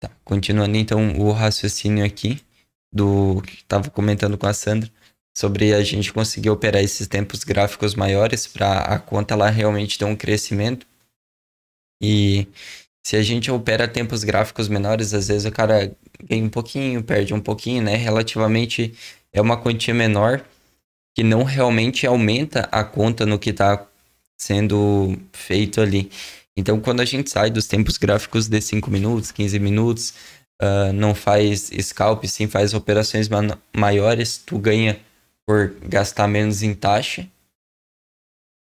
Tá, continuando então o raciocínio aqui do que estava comentando com a Sandra sobre a gente conseguir operar esses tempos gráficos maiores para a conta ela realmente ter um crescimento. E se a gente opera tempos gráficos menores, às vezes o cara ganha um pouquinho, perde um pouquinho, né? Relativamente é uma quantia menor que não realmente aumenta a conta no que está sendo feito ali. Então, quando a gente sai dos tempos gráficos de 5 minutos, 15 minutos, não faz scalp, sim faz operações maiores, tu ganha por gastar menos em taxa.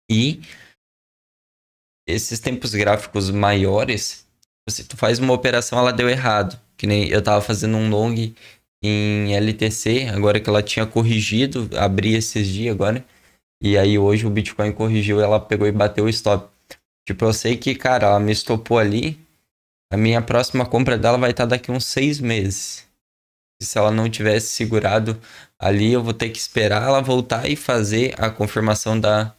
E esses tempos gráficos maiores, se tu faz uma operação, ela deu errado. Que nem eu tava fazendo um long em LTC, agora que ela tinha corrigido, abri esses dias agora. E aí hoje o Bitcoin corrigiu, ela pegou e bateu o stop. Tipo, eu sei que, cara, ela me estopou ali. A minha próxima compra dela vai estar daqui uns 6 meses. E se ela não tivesse segurado ali, eu vou ter que esperar ela voltar e fazer a confirmação da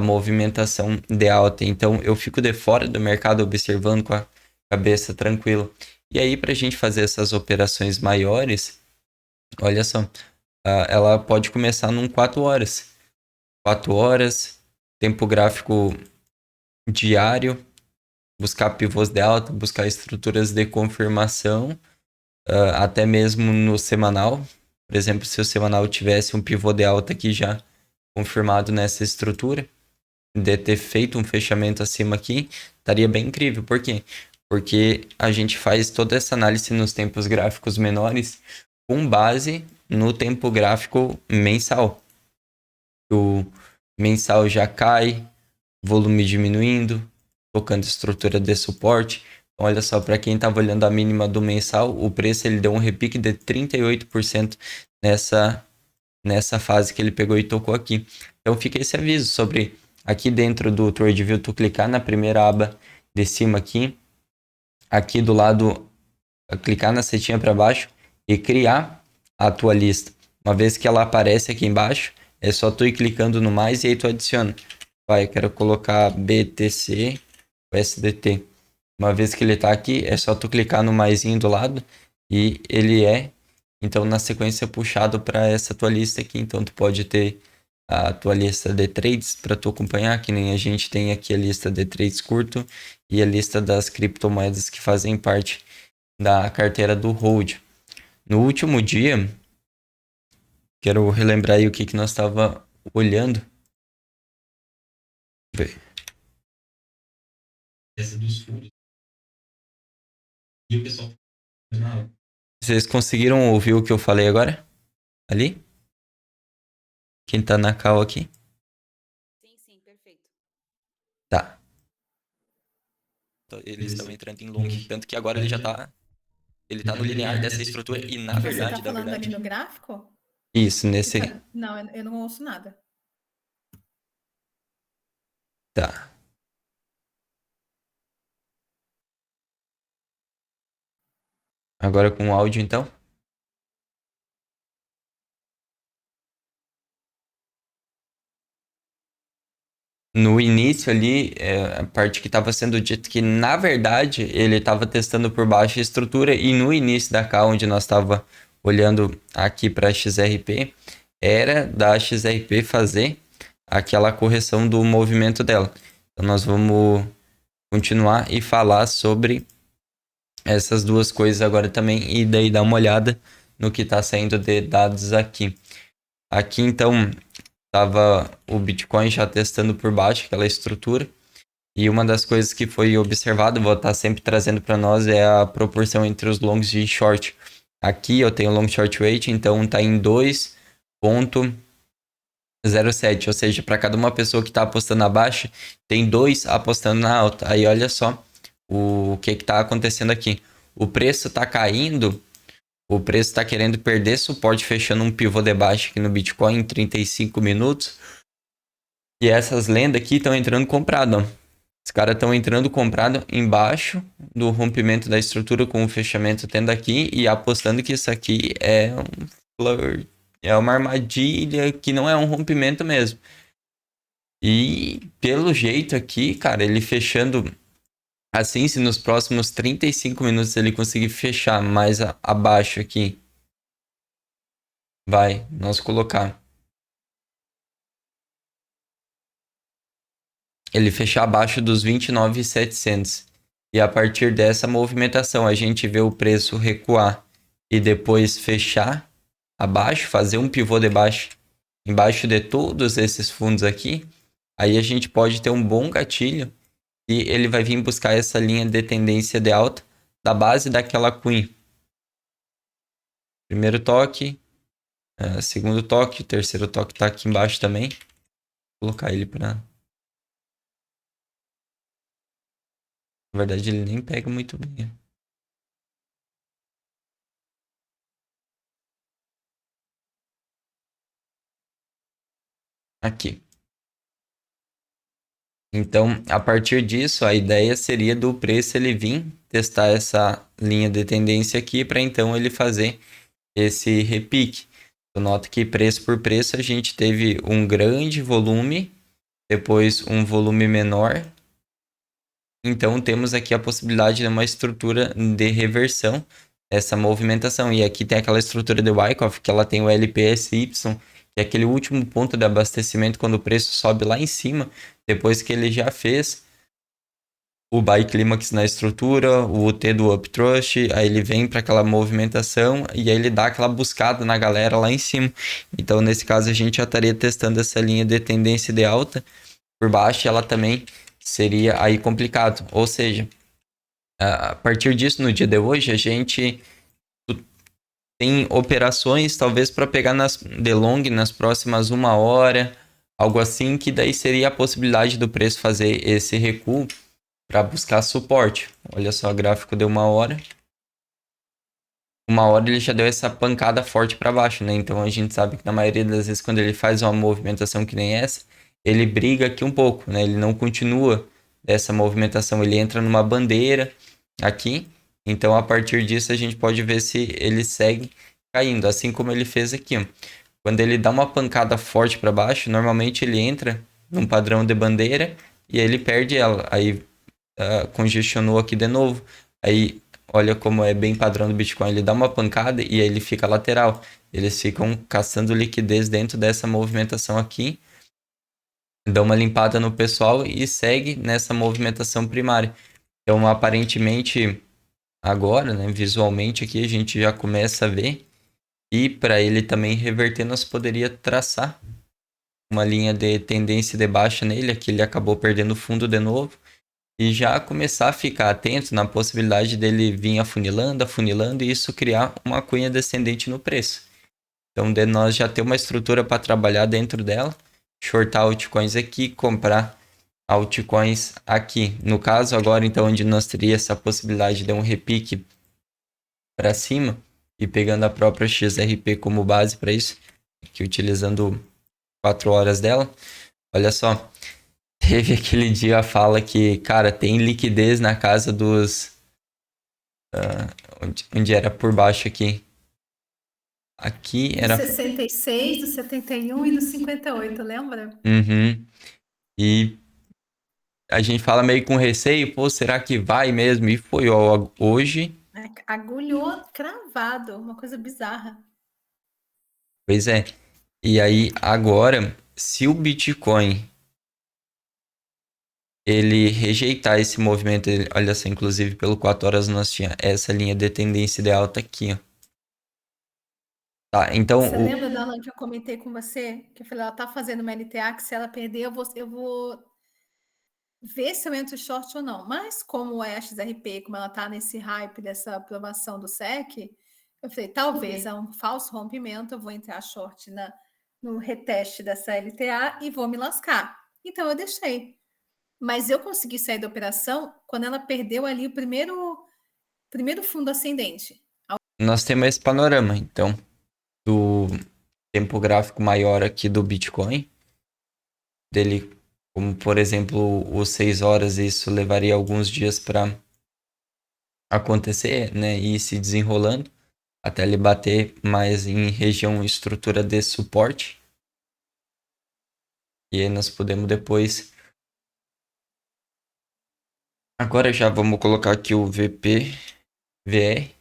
movimentação de alta. Então eu fico de fora do mercado observando com a cabeça tranquila. E aí, para a gente fazer essas operações maiores, olha só, ela pode começar num 4 horas. 4 horas, tempo gráfico diário, buscar pivôs de alta, buscar estruturas de confirmação, até mesmo no semanal. Por exemplo, se o semanal tivesse um pivô de alta aqui já confirmado nessa estrutura, de ter feito um fechamento acima aqui, estaria bem incrível. Por quê? Porque a gente faz toda essa análise nos tempos gráficos menores com base no tempo gráfico mensal. O mensal já cai, volume diminuindo, tocando estrutura de suporte. Então, olha só, para quem estava olhando a mínima do mensal, o preço ele deu um repique de 38% nessa fase que ele pegou e tocou aqui. Então fica esse aviso sobre aqui dentro do TradeView, tu clicar na primeira aba de cima aqui do lado, clicar na setinha para baixo e criar a tua lista. Uma vez que ela aparece aqui embaixo, é só tu ir clicando no mais e aí tu adiciona. Vai, eu quero colocar BTC, USDT. Uma vez que ele está aqui, é só tu clicar no maisinho do lado e ele é, então, na sequência, puxado para essa tua lista aqui. Então, tu pode ter a tua lista de trades para tu acompanhar, que nem a gente tem aqui a lista de trades curto e a lista das criptomoedas que fazem parte da carteira do Hold. No último dia, quero relembrar aí o que nós estava olhando. Essa dos fundos. E o pessoal. Vocês conseguiram ouvir o que eu falei agora? Ali? Quem tá na call aqui? Sim, sim, perfeito. Tá. Eles estão entrando em long. Tanto que agora ele já tá. Ele tá no linear dessa estrutura e na Você tá verdade, na falando ali verdade. no gráfico? Isso, nesse. Não, eu não ouço nada. Tá. Agora com o áudio então. No início ali, a parte que estava sendo dito que na verdade ele estava testando por baixo a estrutura e no início da call, onde nós estava olhando aqui para a XRP, era da XRP fazer aquela correção do movimento dela. Então nós vamos continuar e falar sobre essas duas coisas agora também e daí dar uma olhada no que está saindo de dados aqui. Aqui então estava o Bitcoin já testando por baixo aquela estrutura e uma das coisas que foi observado, vou estar sempre trazendo para nós, é a proporção entre os longs e short. Aqui eu tenho long short rate, então está em 2,07, ou seja, para cada uma pessoa que está apostando abaixo, tem dois apostando na alta. Aí olha só o que está acontecendo aqui. O preço está caindo, o preço está querendo perder suporte, fechando um pivô de baixo aqui no Bitcoin em 35 minutos. E essas lendas aqui estão entrando comprado, ó. Os caras estão entrando comprado embaixo do rompimento da estrutura com o fechamento tendo aqui e apostando que isso aqui é é uma armadilha que não é um rompimento mesmo. E pelo jeito aqui, cara, ele fechando Assim, se nos próximos 35 minutos ele conseguir fechar mais abaixo aqui, vai, nós colocar. Ele fechar abaixo dos 29.700. E a partir dessa movimentação, a gente vê o preço recuar e depois fechar abaixo, fazer um pivô de baixo, embaixo de todos esses fundos aqui. Aí a gente pode ter um bom gatilho e ele vai vir buscar essa linha de tendência de alta da base daquela Queen. Primeiro toque, segundo toque, terceiro toque tá aqui embaixo também. Vou colocar ele para... Na verdade, ele nem pega muito bem. Aqui. Então, a partir disso, a ideia seria do preço ele vir testar essa linha de tendência aqui para então ele fazer esse repique. Tu nota que preço por preço a gente teve um grande volume, depois um volume menor. Então, temos aqui a possibilidade de uma estrutura de reversão dessa movimentação. E aqui tem aquela estrutura de Wyckoff, que ela tem o LPSY, que é aquele último ponto de abastecimento quando o preço sobe lá em cima, depois que ele já fez o buy clímax na estrutura, o T do uptrust, aí ele vem para aquela movimentação e aí ele dá aquela buscada na galera lá em cima. Então, nesse caso, a gente já estaria testando essa linha de tendência de alta por baixo, ela também seria aí complicado. Ou seja, a partir disso, no dia de hoje, a gente tem operações talvez para pegar de long nas próximas 1 hora, algo assim, que daí seria a possibilidade do preço fazer esse recuo para buscar suporte. Olha só, o gráfico deu 1 hora. 1 hora ele já deu essa pancada forte para baixo, né? Então a gente sabe que na maioria das vezes quando ele faz uma movimentação que nem essa, ele briga aqui um pouco, né? Ele não continua essa movimentação, ele entra numa bandeira aqui. Então a partir disso a gente pode ver se ele segue caindo, assim como ele fez aqui, ó. Quando ele dá uma pancada forte para baixo, normalmente ele entra num padrão de bandeira e ele perde ela. Aí congestionou aqui de novo. Aí, olha como é bem padrão do Bitcoin. Ele dá uma pancada e aí ele fica lateral. Eles ficam caçando liquidez dentro dessa movimentação aqui. Dão uma limpada no pessoal e segue nessa movimentação primária. Então, aparentemente, agora, né, visualmente aqui, a gente já começa a ver. E para ele também reverter, nós poderia traçar uma linha de tendência de baixa nele. Aqui ele acabou perdendo fundo de novo. E já começar a ficar atento na possibilidade dele vir afunilando, afunilando e isso criar uma cunha descendente no preço. Então, de nós já ter uma estrutura para trabalhar dentro dela, shortar altcoins aqui, comprar altcoins aqui. No caso, agora, então, onde nós teria essa possibilidade de um repique para cima e pegando a própria XRP como base para isso, aqui utilizando 4 horas dela. Olha só, teve aquele dia a fala que, cara, tem liquidez na casa dos... onde era por baixo aqui. Aqui Do era... 66, do 71 e do 58, lembra? Uhum. E a gente fala meio com receio, pô, será que vai mesmo? E foi, ó, hoje... Agulhou cravado, uma coisa bizarra. Pois é. E aí, agora, se o Bitcoin ele rejeitar esse movimento, olha só, inclusive pelo 4 horas nós tinha essa linha de tendência de alta aqui, ó. Tá, então Você lembra, Dana, que eu comentei com você? Que eu falei, ela tá fazendo uma LTA, que se ela perder, eu vou ver se eu entro short ou não. Mas como é a XRP, como ela tá nesse hype dessa aprovação do SEC, eu falei, talvez é um falso rompimento, eu vou entrar short no reteste dessa LTA e vou me lascar. Então eu deixei. Mas eu consegui sair da operação quando ela perdeu ali o primeiro fundo ascendente. nós temos esse panorama, então, do tempo gráfico maior aqui do Bitcoin, dele, como por exemplo, os 6 horas, isso levaria alguns dias para acontecer, né, e ir se desenrolando até ele bater mais em região estrutura de suporte. E aí nós podemos depois Agora já vamos colocar aqui o VP, VR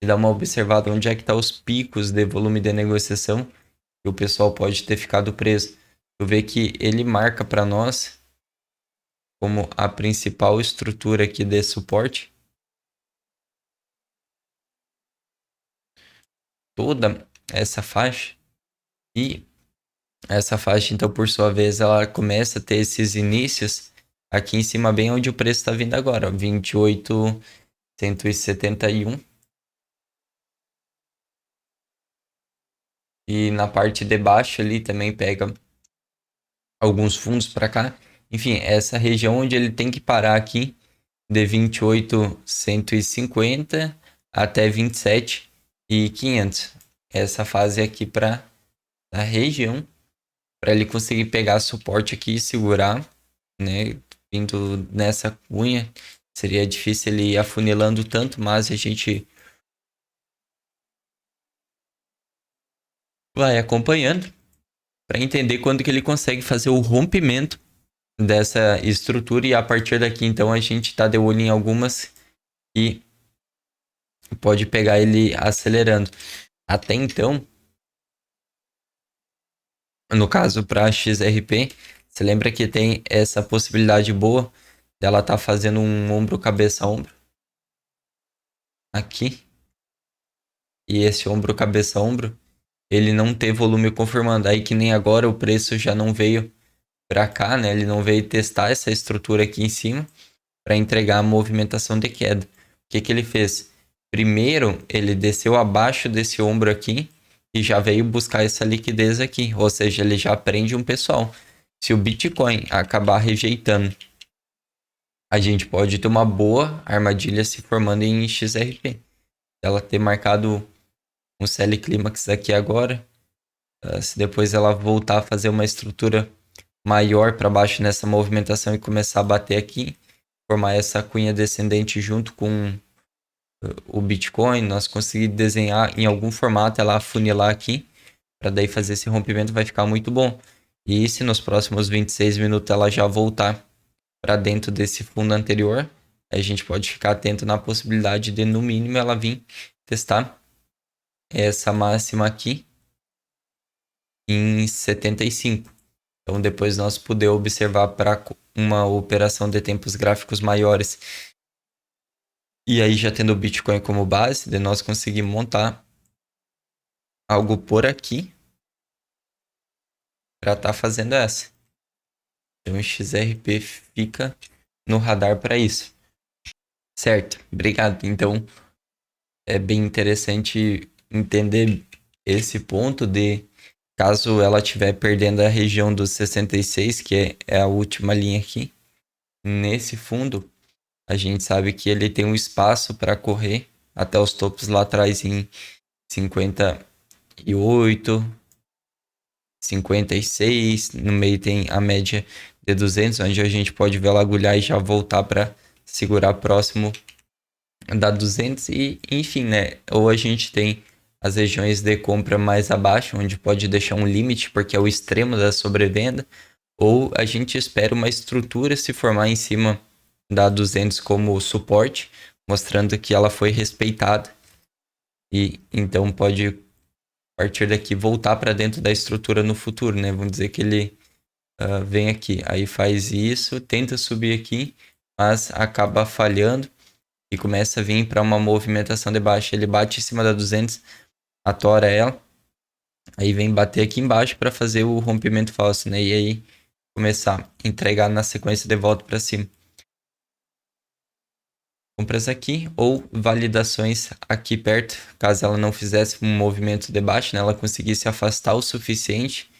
e dar uma observada onde é que tá os picos de volume de negociação que o pessoal pode ter ficado preso. Tu vê que ele marca para nós como a principal estrutura aqui de suporte. Toda essa faixa. E essa faixa, então, por sua vez, ela começa a ter esses inícios aqui em cima, bem onde o preço está vindo agora, ó, 28.171. E na parte de baixo ali também pega alguns fundos para cá. Enfim, essa região onde ele tem que parar aqui de 28.150 até 27.500. Essa fase aqui para a região, para ele conseguir pegar suporte aqui e segurar, né? Vindo nessa cunha, seria difícil ele ir afunilando tanto, mas a gente vai acompanhando para entender quando que ele consegue fazer o rompimento dessa estrutura, e a partir daqui então a gente tá de olho em algumas e pode pegar ele acelerando. Até então, no caso para XRP, você lembra que tem essa possibilidade boa dela tá fazendo um ombro cabeça a ombro aqui, e esse ombro cabeça a ombro ele não ter volume confirmando, aí que nem agora o preço já não veio para cá, né? Ele não veio testar essa estrutura aqui em cima para entregar a movimentação de queda. O que que ele fez? Primeiro, ele desceu abaixo desse ombro aqui e já veio buscar essa liquidez aqui, ou seja, ele já prende um pessoal. Se o Bitcoin acabar rejeitando, a gente pode ter uma boa armadilha se formando em XRP. Ela ter marcado um CL Clímax aqui agora, se depois ela voltar a fazer uma estrutura maior para baixo nessa movimentação e começar a bater aqui, formar essa cunha descendente junto com o Bitcoin, nós conseguir desenhar em algum formato ela afunilar aqui, para daí fazer esse rompimento, vai ficar muito bom. E se nos próximos 26 minutos ela já voltar para dentro desse fundo anterior, a gente pode ficar atento na possibilidade de, no mínimo, ela vir testar essa máxima aqui em 75. Então, depois nós poder observar para uma operação de tempos gráficos maiores. E aí, já tendo o Bitcoin como base, de nós conseguir montar algo por aqui para estar fazendo essa. Então, o XRP fica no radar para isso. Certo, obrigado. Então, é bem interessante entender esse ponto de caso ela estiver perdendo a região dos 66, que é a última linha aqui, nesse fundo, a gente sabe que ele tem um espaço para correr até os topos lá atrás em 58, 56. No meio tem a média de 200, onde a gente pode ver ela agulhar e já voltar para segurar próximo da 200. E enfim, né? Ou a gente tem as regiões de compra mais abaixo, onde pode deixar um limite, porque é o extremo da sobrevenda. Ou a gente espera uma estrutura se formar em cima da 200 como suporte, mostrando que ela foi respeitada. E então pode, a partir daqui, voltar para dentro da estrutura no futuro, né? Vamos dizer que ele vem aqui, aí faz isso, tenta subir aqui, mas acaba falhando e começa a vir para uma movimentação de baixa. Ele bate em cima da 200, atora ela, aí vem bater aqui embaixo para fazer o rompimento falso, né? E aí começar a entregar na sequência de volta para cima. Compras aqui ou validações aqui perto, caso ela não fizesse um movimento de baixo, né? Ela conseguisse afastar o suficiente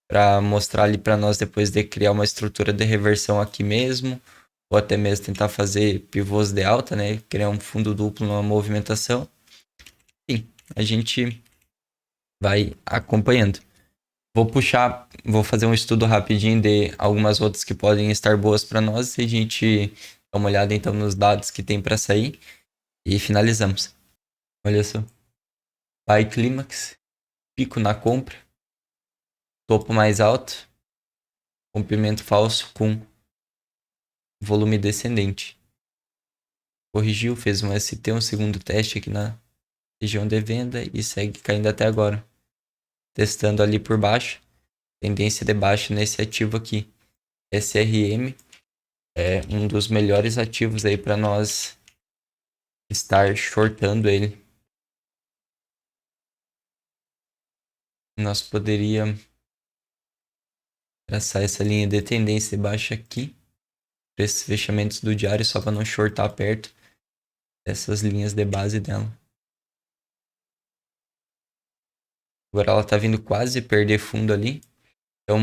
para mostrar ali para nós depois de criar uma estrutura de reversão aqui mesmo, ou até mesmo tentar fazer pivôs de alta, né? Criar um fundo duplo numa movimentação. Enfim, a gente vai acompanhando. Vou fazer um estudo rapidinho de algumas outras que podem estar boas para nós e a gente dá uma olhada então nos dados que tem para sair e finalizamos. Olha só. Buy Clímax, pico na compra, topo mais alto, rompimento falso com volume descendente. Corrigiu, fez um ST, um segundo teste aqui na região de venda e segue caindo até agora. Testando ali por baixo, tendência de baixa nesse ativo aqui. SRM é um dos melhores ativos aí para nós estar shortando ele. Nós poderíamos traçar essa linha de tendência de baixa aqui para esses fechamentos do diário, só para não shortar perto dessas linhas de base dela. Agora ela está vindo quase perder fundo ali. Então,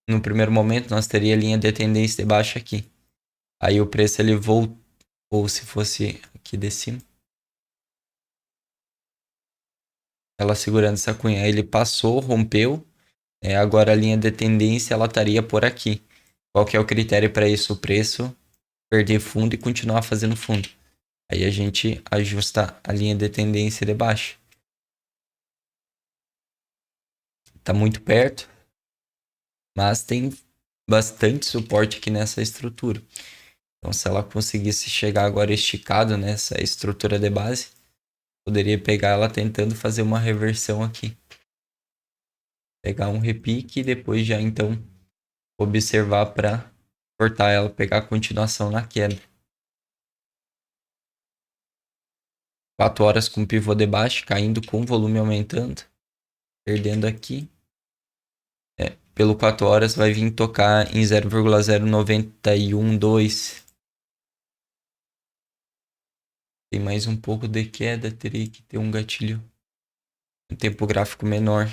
no primeiro momento, nós teríamos linha de tendência de baixa aqui. Aí o preço ele voltou, ou se fosse aqui de cima. Ela segurando essa cunha, ele passou, rompeu. Agora a linha de tendência ela estaria por aqui. Qual que é o critério para isso? O preço perder fundo e continuar fazendo fundo. Aí a gente ajusta a linha de tendência de baixo. Tá muito perto, mas tem bastante suporte aqui nessa estrutura. Então, se ela conseguisse chegar agora esticado nessa estrutura de base, poderia pegar ela tentando fazer uma reversão aqui. Pegar um repique e depois já então observar para cortar ela, pegar a continuação na queda. 4 horas com pivô de baixo, caindo com volume aumentando. Perdendo aqui. Pelo 4 horas vai vir tocar em 0,0912. Tem mais um pouco de queda, teria que ter um gatilho. Um tempo gráfico menor.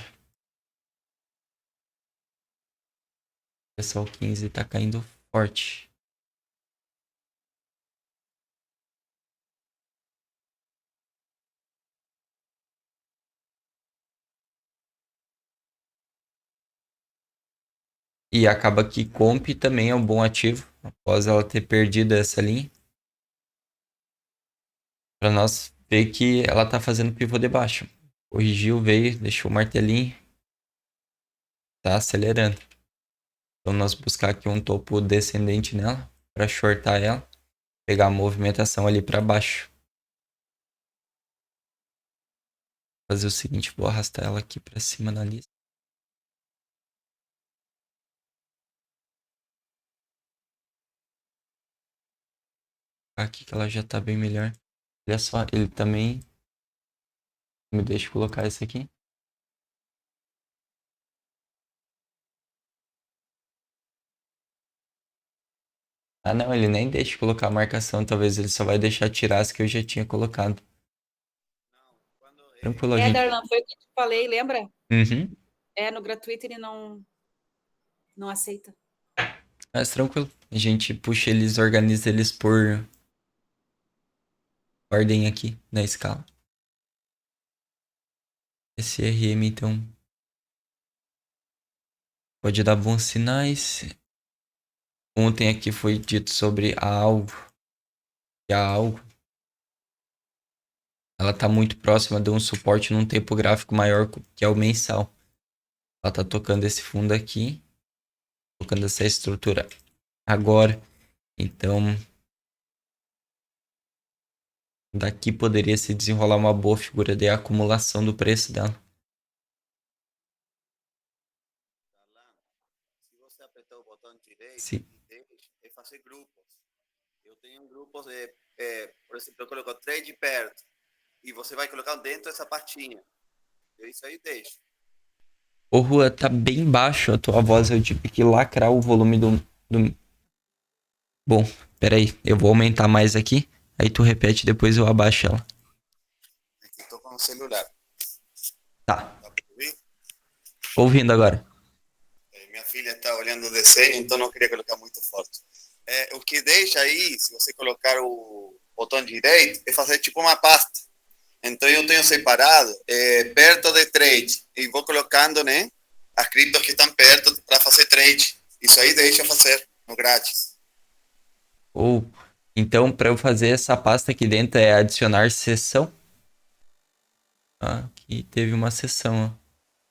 Pessoal, 15 tá caindo forte. E acaba que Comp também é um bom ativo, após ela ter perdido essa linha. Para nós ver que ela tá fazendo pivô de baixo. Corrigiu, veio, deixou o martelinho. Tá acelerando. Então nós buscar aqui um topo descendente nela, para shortar ela. Pegar a movimentação ali para baixo. Fazer o seguinte, vou arrastar ela aqui para cima na lista. Aqui que ela já tá bem melhor. Olha só, ele também... Me deixa colocar esse aqui. Ah, não, ele nem deixa colocar a marcação. Talvez ele só vai deixar tirar as que eu já tinha colocado. Tranquilo, a gente. Darlan, foi o que eu te falei, lembra? Uhum. No gratuito ele não aceita. Mas tranquilo. A gente puxa eles, organiza eles por ordem aqui na escala. Esse RM, então, pode dar bons sinais. Ontem aqui foi dito sobre a algo. E a algo, ela tá muito próxima de um suporte num tempo gráfico maior que é o mensal. Ela tá tocando esse fundo aqui. Tocando essa estrutura agora. Então, daqui poderia se desenrolar uma boa figura de acumulação do preço dela. Se você apertar o botão direito Sim. e fazer grupos. Eu tenho grupos de, por exemplo, eu coloco trade perto e você vai colocar dentro dessa pastinha. Isso aí deixa. Ô, Rua, tá bem baixo a tua voz. Eu tive que lacrar o volume do... Bom, peraí. Eu vou aumentar mais aqui. Aí tu repete, depois eu abaixo ela. Aqui tô com o celular. Tá. Dá pra ouvir? Ouvindo agora. Minha filha está olhando o desenho, então não queria colocar muito forte. O que deixa aí, se você colocar o botão direito, é fazer tipo uma pasta. Então eu tenho separado perto de trade e vou colocando, né, as criptos que estão perto para fazer trade. Isso aí deixa fazer no grátis. Ou então, para eu fazer essa pasta aqui dentro é adicionar sessão. Ah, aqui teve uma sessão, ó.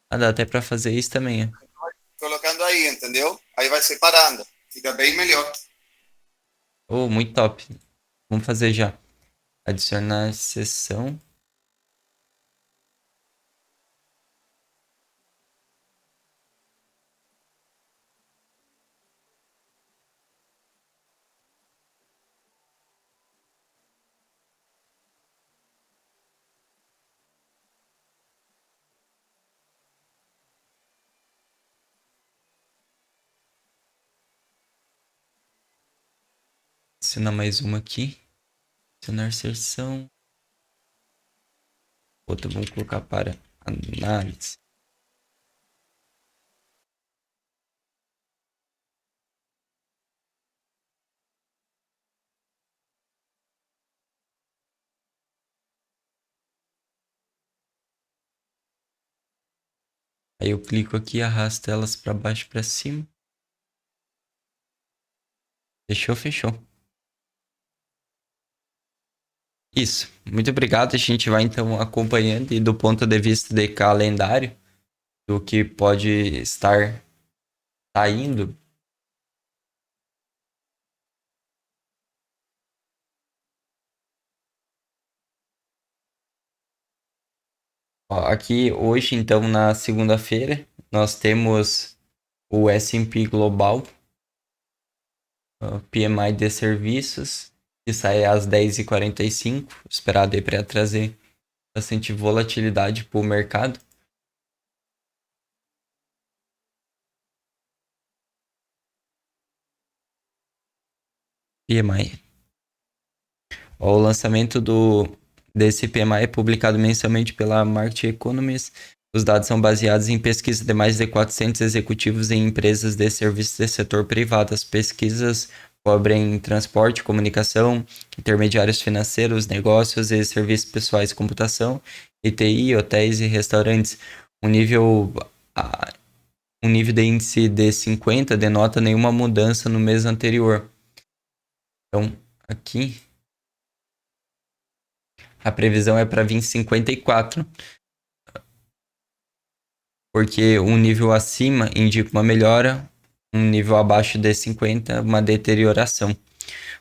Ah, dá até para fazer isso também, ó. Colocando aí, entendeu? Aí vai separando. Fica bem melhor. Oh, muito top. Vamos fazer já. Adicionar sessão. Adicionar mais uma aqui. Adicionar sessão. Outra vamos colocar para análise. Aí eu clico aqui e arrasto elas para baixo e para cima. Fechou, fechou. Isso. Muito obrigado. A gente vai então acompanhando e do ponto de vista de calendário do que pode estar saindo. Ó, aqui hoje, então, na segunda-feira, nós temos o S&P Global, PMI de serviços, que sai às 10h45, esperado aí para trazer bastante volatilidade para o mercado. PMI. Ó, o lançamento desse PMI é publicado mensalmente pela Market Economies. Os dados são baseados em pesquisas de mais de 400 executivos em empresas de serviços do setor privado. As pesquisas cobrem transporte, comunicação, intermediários financeiros, negócios e serviços pessoais de computação, TI, hotéis e restaurantes. Um nível de índice de 50 denota nenhuma mudança no mês anterior. Então, aqui a previsão é para vir 54. Porque um nível acima indica uma melhora, um nível abaixo de 50, uma deterioração.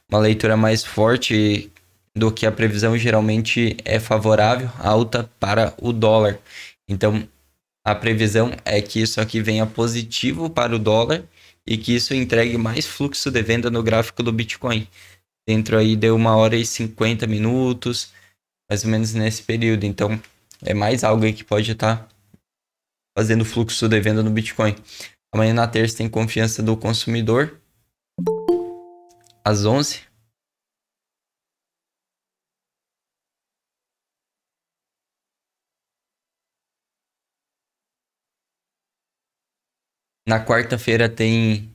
Uma leitura mais forte do que a previsão geralmente é favorável, alta para o dólar. Então, a previsão é que isso aqui venha positivo para o dólar e que isso entregue mais fluxo de venda no gráfico do Bitcoin. Dentro aí de 1h50 minutos, mais ou menos nesse período. Então, é mais algo aí que pode estar fazendo fluxo de venda no Bitcoin. Amanhã na terça tem confiança do consumidor, às 11. Na quarta-feira tem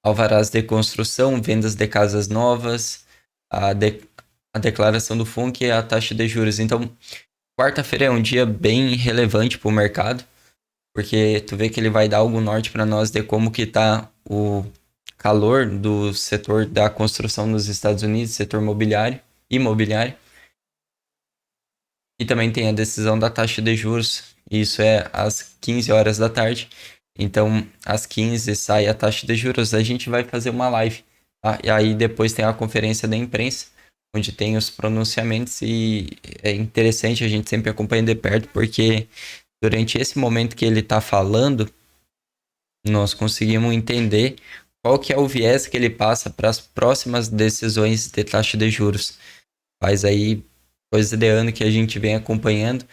alvarás de construção, vendas de casas novas, a declaração do FONC e a taxa de juros. Então, quarta-feira é um dia bem relevante para o mercado, porque tu vê que ele vai dar algum norte para nós de como que tá o calor do setor da construção nos Estados Unidos, setor imobiliário. E também tem a decisão da taxa de juros, isso é às 15 horas da tarde. Então, às 15 sai a taxa de juros, a gente vai fazer uma live, tá? E aí depois tem a conferência da imprensa, onde tem os pronunciamentos e é interessante, a gente sempre acompanha de perto, porque durante esse momento que ele está falando, nós conseguimos entender qual que é o viés que ele passa para as próximas decisões de taxa de juros. Faz aí coisa de ano que a gente vem acompanhando,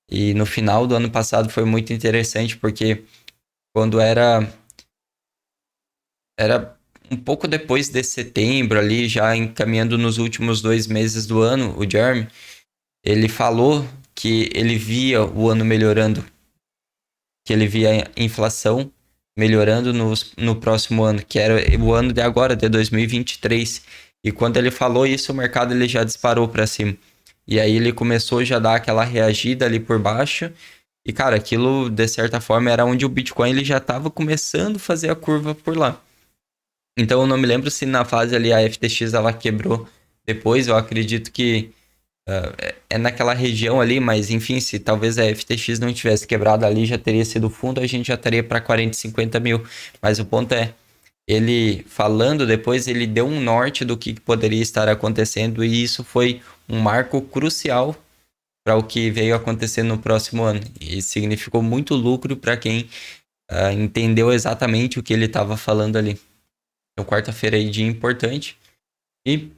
e no final do ano passado foi muito interessante, porque quando era um pouco depois de setembro ali, já encaminhando nos últimos 2 meses do ano, o Jeremy, ele falou que ele via o ano melhorando, que ele via a inflação melhorando no próximo ano, que era o ano de agora, de 2023. E quando ele falou isso, o mercado ele já disparou para cima. E aí ele começou já a dar aquela reagida ali por baixo. E, cara, aquilo, de certa forma, era onde o Bitcoin ele já estava começando a fazer a curva por lá. Então, eu não me lembro se na fase ali a FTX ela quebrou depois. Eu acredito que é naquela região ali, mas enfim, se talvez a FTX não tivesse quebrado ali, já teria sido fundo, a gente já estaria para 40, 50 mil. Mas o ponto é, ele falando depois, ele deu um norte do que poderia estar acontecendo e isso foi um marco crucial para o que veio acontecer no próximo ano. E significou muito lucro para quem entendeu exatamente o que ele estava falando ali. Então, quarta-feira aí, dia importante. E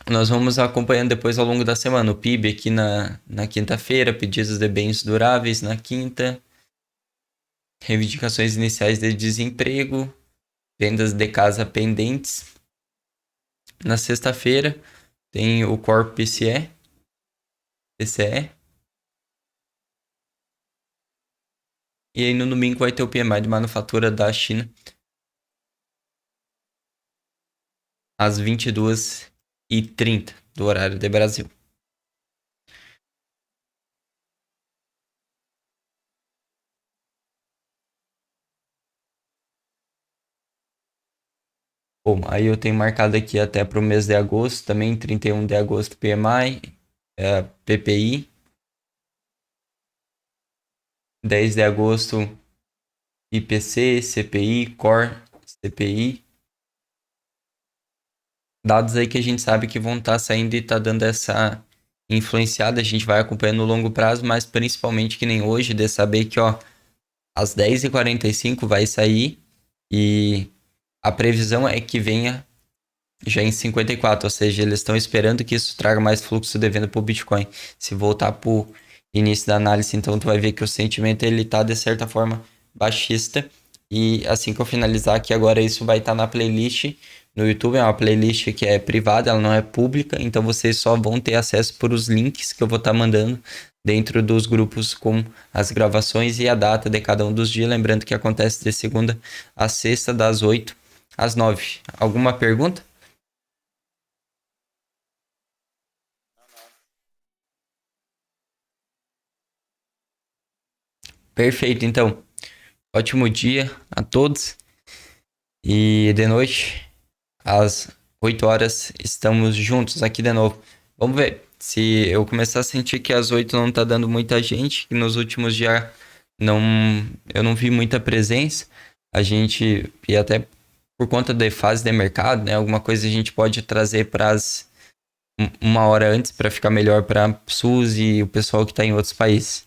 nós vamos acompanhando depois ao longo da semana. O PIB aqui na quinta-feira, pedidos de bens duráveis na quinta, reivindicações iniciais de desemprego, vendas de casa pendentes. Na sexta-feira tem o Core PCE. E aí no domingo vai ter o PMI de manufatura da China às 22h30 do horário de Brasil. Bom, aí eu tenho marcado aqui até para o mês de agosto, também 31 de agosto PMI, PPI. 10 de agosto IPC, CPI, Core, CPI. Dados aí que a gente sabe que vão estar saindo e tá dando essa influenciada. A gente vai acompanhando no longo prazo, mas principalmente que nem hoje, de saber que, ó, às 10h45 vai sair e a previsão é que venha já em 54, ou seja, eles estão esperando que isso traga mais fluxo de venda para o Bitcoin. Se voltar para o início da análise, então tu vai ver que o sentimento ele tá de certa forma baixista. E assim que eu finalizar aqui agora, isso vai estar na playlist no YouTube. É uma playlist que é privada, ela não é pública, então vocês só vão ter acesso por os links que eu vou estar mandando dentro dos grupos com as gravações e a data de cada um dos dias. Lembrando que acontece de segunda a sexta, das 8 às 9. Alguma pergunta? Perfeito, então. Ótimo dia a todos. E de noite, às 8 horas, estamos juntos aqui de novo. Vamos ver. Se eu começar a sentir que às 8 não tá dando muita gente, que nos últimos dias eu não vi muita presença, a gente, e até por conta da fase de mercado, né? Alguma coisa a gente pode trazer para uma hora antes para ficar melhor para SUS e o pessoal que está em outros países.